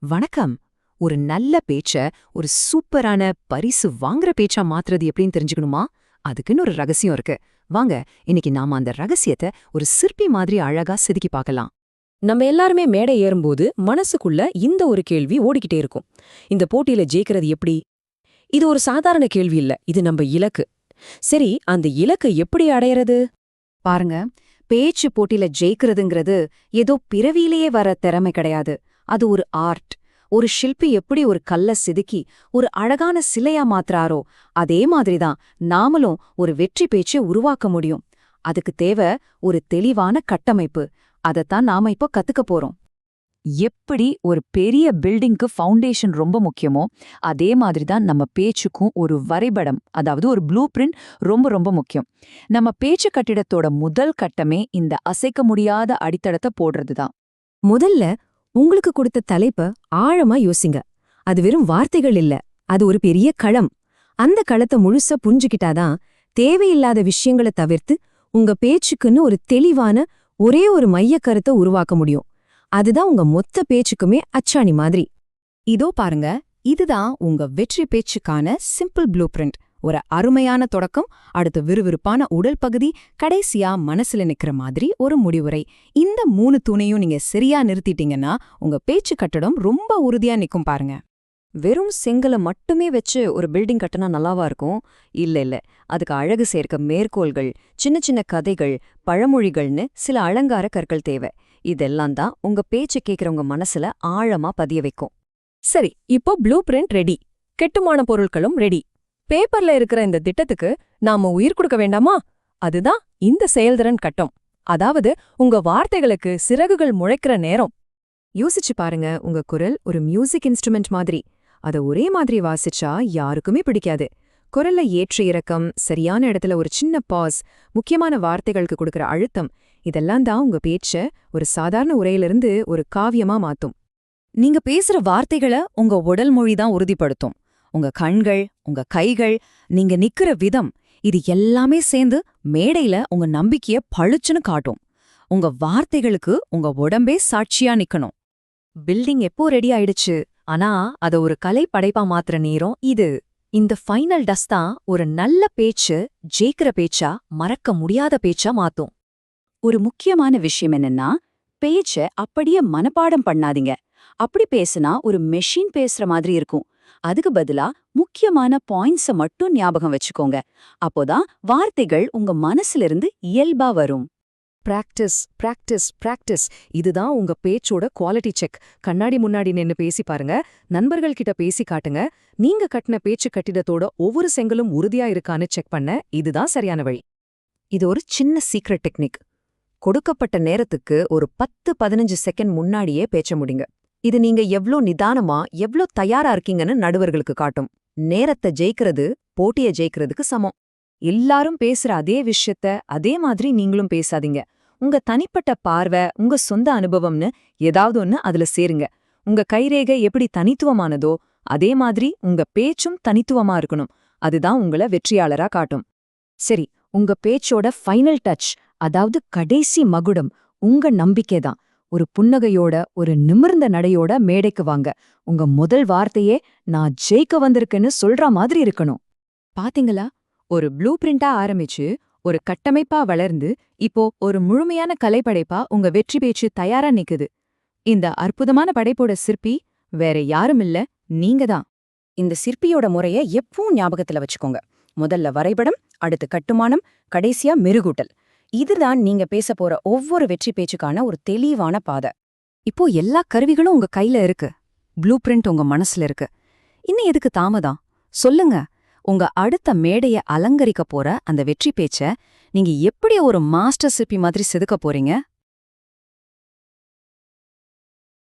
வணக்கம். ஒரு நல்ல பேச்ச ஒரு சூப்பரான பரிசு வாங்குற பேச்சா மாத்துறது எப்படின்னு தெரிஞ்சுக்கணுமா? அதுக்குன்னு ஒரு ரகசியம் இருக்கு. வாங்க, இன்னைக்கு நாம அந்த ரகசியத்தை ஒரு சிற்பி மாதிரி அழகா செதுக்கி பார்க்கலாம். நம்ம எல்லாருமே மேடை ஏறும்போது மனசுக்குள்ள இந்த ஒரு கேள்வி ஓடிக்கிட்டே இருக்கும். இந்த போட்டியில ஜெயிக்கிறது எப்படி? இது ஒரு சாதாரண கேள்வி இல்ல, இது நம்ம இலக்கு. சரி, அந்த இலக்கை எப்படி அடையறது? பாருங்க, பேச்சு போட்டியில ஜெயிக்கிறதுங்கிறது ஏதோ பிறவியிலேயே வர திறமை கிடையாது. அது ஒரு ஆர்ட். ஒரு ஷில்பி எப்படி ஒரு கல்ல செதுக்கி ஒரு அழகான சிலையா மாத்துறாரோ அதே மாதிரிதான் நாமளும் ஒரு வெற்றி பேச்சை உருவாக்க முடியும். அதுக்கு தேவை ஒரு தெளிவான கட்டமைப்பு. அதத்தான் நாம இப்போ கத்துக்க போறோம். எப்படி ஒரு பெரிய பில்டிங்க்கு ஃபவுண்டேஷன் ரொம்ப முக்கியமோ அதே மாதிரி தான் நம்ம பேச்சுக்கும் ஒரு வரைபடம், அதாவது ஒரு ப்ளூ பிரிண்ட் ரொம்ப ரொம்ப முக்கியம். நம்ம பேச்சு கட்டிடத்தோட முதல் கட்டமே இந்த அசைக்க முடியாத அடித்தளத்தை போடுறது தான். முதல்ல உங்களுக்கு கொடுத்த தலைப்ப ஆழமா யோசிங்க. அது வெறும் வார்த்தைகள் இல்ல, அது ஒரு பெரிய களம். அந்த களத்தை முழுசா புரிஞ்சுக்கிட்டாதான் தேவையில்லாத விஷயங்களை தவிர்த்து உங்க பேச்சுக்குன்னு ஒரு தெளிவான ஒரே ஒரு மைய கருத்தை உருவாக்க முடியும். அதுதான் உங்க மொத்த பேச்சுக்குமே அச்சாணி மாதிரி. இதோ பாருங்க, இதுதான் உங்க வெற்றி பேச்சுக்கான சிம்பிள் ப்ளூ பிரிண்ட். ஒரு அருமையான தொடக்கம், அடுத்த விறுவிறுப்பான உடல் பகுதி, கடைசியா மனசுல நிக்கிற மாதிரி ஒரு முடிவுரை. இந்த 3 தூணையும் நீங்க சரியா நிறுத்திட்டீங்கன்னா உங்க பேச்சு கட்டடம் ரொம்ப உறுதியா நிக்கும் பாருங்க. வெறும் செங்கலை மட்டுமே வச்சு ஒரு பில்டிங் கட்டினா நல்லாவா இருக்கும்? இல்ல, அதுக்கு அழகு சேர்க்க மேற்கோள்கள், சின்ன சின்ன கதைகள், பழமொழிகள்னு சில அலங்கார கற்கள் தேவை. இதெல்லாம் தான் உங்க பேச்சு கேட்கறவங்க மனசுல ஆழமா பதிய வைக்கும். சரி, இப்போ ப்ளூ பிரிண்ட் ரெடி, கெட்டுமான பொருட்களும் ரெடி. பேப்பர்ல இருக்கிற இந்த திட்டத்துக்கு நாம உயிர் கொடுக்க வேண்டாமா? அதுதான் இந்த செயல்திறன் கட்டம். அதாவது உங்க வார்த்தைகளுக்கு சிறகுகள் முளைக்கிற நேரம். யோசிச்சு பாருங்க, உங்க குரல் ஒரு மியூசிக் இன்ஸ்ட்ருமெண்ட் மாதிரி. அத ஒரே மாதிரி வாசிச்சா யாருக்குமே பிடிக்காது. குரல்ல ஏற்ற இறக்கம், சரியான இடத்துல ஒரு சின்ன பாஸ், முக்கியமான வார்த்தைகளுக்கு கொடுக்கற அழுத்தம், இதெல்லாம் தான் உங்க பேச்ச ஒரு சாதாரண உரையிலிருந்து ஒரு காவியமா மாத்தும். நீங்க பேசுற வார்த்தைகளை உங்க உடல் மொழி தான் உறுதிப்படுத்தும். உங்க கண்கள், உங்க கைகள், நீங்க நிக்கிற விதம், இது எல்லாமே சேர்ந்து மேடையில உங்க நம்பிக்கைய பளிச்சுன்னு காட்டும். உங்க வார்த்தைகளுக்கு உங்க உடம்பே சாட்சியா நிக்கணும். பில்டிங் எப்போ ரெடி ஆயிடுச்சு, ஆனா அத ஒரு கலை படைப்பா மாத்துற நேரம் இது. இந்த ஃபைனல் டஸ்ட் தான் ஒரு நல்ல பேச்சு ஜெயிக்கிற பேச்சா, மறக்க முடியாத பேச்சா மாத்தும். ஒரு முக்கியமான விஷயம் என்னன்னா, பேச்ச அப்படியே மனப்பாடம் பண்ணாதீங்க. அப்படி பேசுனா ஒரு மெஷின் பேசுற மாதிரி இருக்கும். அதுக்கு பதிலா முக்கியமான பாயிண்ட்ஸ மட்டும் ஞாபகம் வச்சுக்கோங்க. அப்போதான் வார்த்தைகள் உங்க மனசுல இருந்து இயல்பா வரும். Practice, practice, practice. இதுதான் உங்க பேச்சோட குவாலிட்டி செக். கண்ணாடி முன்னாடி நின்னு பேசி பாருங்க, நண்பர்கள் கிட்ட பேசி காட்டுங்க. நீங்க கட்டின பேச்சு கட்டிடத்தோட ஒவ்வொரு செங்கலும் உறுதியா இருக்கான்னு செக் பண்ண இதுதான் சரியான வழி. இது ஒரு சின்ன சீக்ரெட் டெக்னிக். கொடுக்கப்பட்ட நேரத்துக்கு ஒரு 10-15 செகண்ட் முன்னாடியே பேச்ச முடிங்க. இது நீங்க எவ்ளோ நிதானமா, எவ்ளோ தயாரா இருக்கீங்கன்னு நடுவர்களுக்கு காட்டும். நேரத்தை ஜெயிக்கிறது போட்டியை ஜெயிக்கிறதுக்கு சமம். எல்லாரும் பேசுற அதே விஷயத்த அதே மாதிரி நீங்களும் பேசாதீங்க. உங்க தனிப்பட்ட பார்வை, உங்க சொந்த அனுபவம்னு ஏதாவது ஒன்னு அதுல சேருங்க. உங்க கைரேகை எப்படி தனித்துவமானதோ அதே மாதிரி உங்க பேச்சும் தனித்துவமா இருக்கணும். அதுதான் உங்கள வெற்றியாளரா காட்டும். சரி, உங்க பேச்சோட ஃபைனல் டச், அதாவது கடைசி மகுடம், உங்க நம்பிக்கை தான். ஒரு புன்னகையோட, ஒரு நிமிர்ந்த நடையோட மேடைக்கு வாங்க. உங்க முதல் வார்த்தையே நான் ஜெயிக்க வந்திருக்கேன்னு சொல்ற மாதிரி இருக்கணும். பாத்தீங்களா, ஒரு ப்ளூ பிரிண்டா ஆரம்பிச்சு ஒரு கட்டமைப்பா வளர்ந்து இப்போ ஒரு முழுமையான கலைப்படைப்பா உங்க வெற்றி பேச்சு தயாரா நிக்குது. இந்த அற்புதமான படைப்போட சிற்பி வேற யாரும் இல்ல, நீங்க தான். இந்த சிற்பியோட முறைய எப்பவும் ஞாபகத்துல வச்சுக்கோங்க. முதல்ல வரைபடம், அடுத்து கட்டுமானம், கடைசியா மெருகூட்டல். இதுதான் நீங்க பேச போற ஒவ்வொரு வெற்றி பேச்சுக்கான ஒரு தெளிவான பாதை. இப்போ எல்லா கருவிகளும் உங்க கையில இருக்கு. ப்ளூ பிரிண்ட் உங்க மனசுல இருக்கு. இன்னும் எதுக்கு தாமதம்? சொல்லுங்க, உங்க அடுத்த மேடைய அலங்கரிக்க போற அந்த வெற்றி பேச்ச நீங்க எப்படி ஒரு மாஸ்டர் சிற்பி மாதிரி செதுக்க போறீங்க?